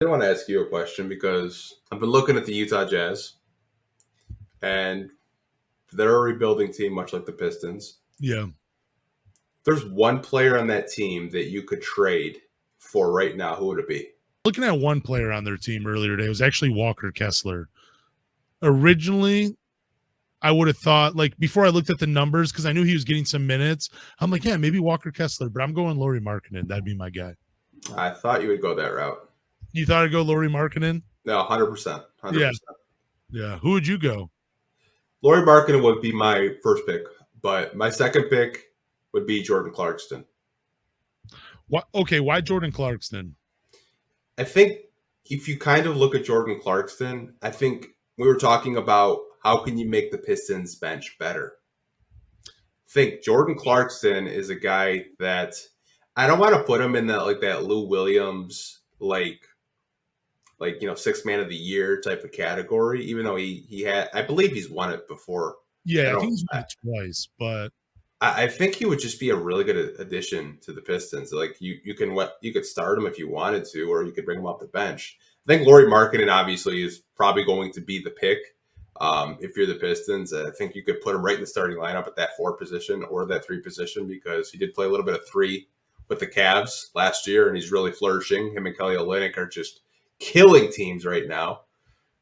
I want to ask you a question because I've been looking at the Utah Jazz, and they're a rebuilding team, much like the Pistons. Yeah. There's one player on that team that you could trade for right now. Who would it be? Looking at one player on their team earlier today, it was actually Walker Kessler. Originally, I would have thought, like, before I looked at the numbers, because I knew he was getting some minutes, I'm like, yeah, maybe Walker Kessler, but I'm going Lauri Markkanen. That'd be my guy. I thought you would go that route. You thought I'd go Lauri Markkanen? No, 100%. 100%. Yeah. Yeah. Who would you go? Lauri Markkanen would be my first pick, but my second pick would be Jordan Clarkson. Okay, why Jordan Clarkson? I think if you kind of look at Jordan Clarkson, I think we were talking about how can you make the Pistons bench better. I think Jordan Clarkson is a guy that I don't want to put him in that Lou Williams sixth man of the year type of category, even though he had, I believe he's won it before. Yeah, I think he's won it twice, but I think he would just be a really good addition to the Pistons. Like you could start him if you wanted to, or you could bring him off the bench. I think Lauri Markkanen obviously is probably going to be the pick. If you're the Pistons, I think you could put him right in the starting lineup at that 4 position or that 3 position, because he did play a little bit of 3 with the Cavs last year, and he's really flourishing. Him and Kelly Olynyk are just killing teams right now.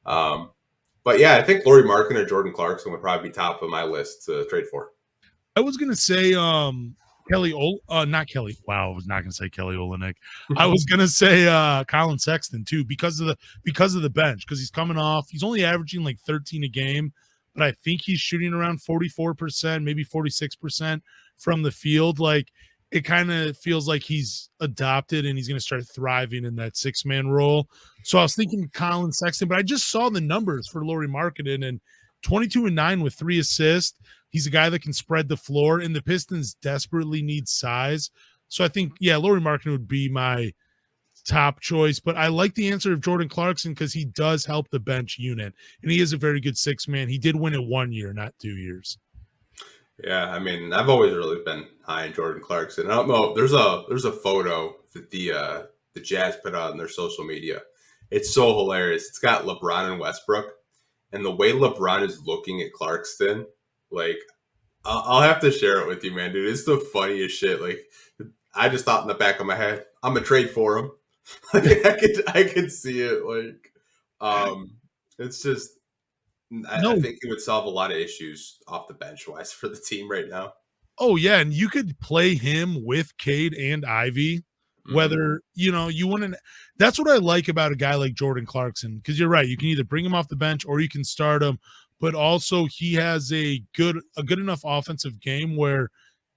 But yeah, I think Lauri Markkanen or Jordan Clarkson would probably be top of my list to trade for. I was gonna say not Kelly. Wow, I was not gonna say Kelly Olynyk. I was gonna say Colin Sexton too, because of the bench, because he's coming off. He's only averaging like 13 a game, but I think he's shooting around 44%, maybe 46% from the field. Like, it kind of feels like he's adopted and he's going to start thriving in that 6-man role. So I was thinking Colin Sexton, but I just saw the numbers for Lauri Markkanen, and 22-9 with 3 assists. He's a guy that can spread the floor, and the Pistons desperately need size. So I think, yeah, Lauri Markkanen would be my top choice, but I like the answer of Jordan Clarkson because he does help the bench unit, and he is a very good 6-man. He did win it 1 year, not 2 years. Yeah, I mean, I've always really been high in Jordan Clarkson. I don't know. There's a photo that the Jazz put out on their social media. It's so hilarious. It's got LeBron and Westbrook, and the way LeBron is looking at Clarkson, like, I'll have to share it with you, man, dude. It's the funniest shit. Like, I just thought in the back of my head, I'm gonna trade for him. Like, I could see it. Like, it's just. I think it would solve a lot of issues off the bench wise for the team right now. Oh, yeah, and you could play him with Cade and Ivy, whether, you wouldn't. That's what I like about a guy like Jordan Clarkson, because you're right. You can either bring him off the bench or you can start him, but also he has a good enough offensive game where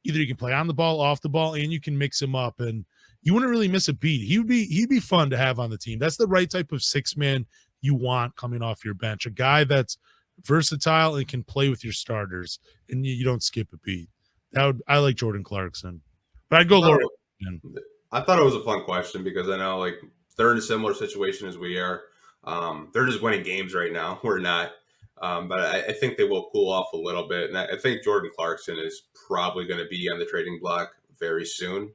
either you can play on the ball, off the ball, and you can mix him up, and you wouldn't really miss a beat. He'd be fun to have on the team. That's the right type of 6-man you want coming off your bench, a guy that's versatile and can play with your starters, and you don't skip a beat. I like Jordan Clarkson, but I'd go Lauri. I thought it was a fun question because I know, like, they're in a similar situation as we are. They're just winning games right now. We're not, but I think they will cool off a little bit, and I think Jordan Clarkson is probably going to be on the trading block very soon,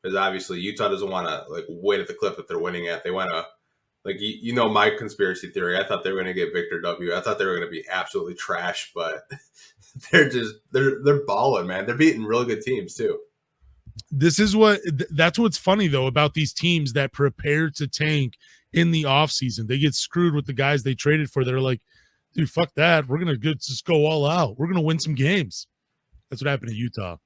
because obviously Utah doesn't want to wait at the clip that they're winning at. They want to. Like, my conspiracy theory, I thought they were going to get Victor W. I thought they were going to be absolutely trash, but they're balling, man. They're beating really good teams too. That's what's funny though about these teams that prepare to tank in the offseason. They get screwed with the guys they traded for. They're like, dude, fuck that. We're going to just go all out. We're going to win some games. That's what happened to Utah.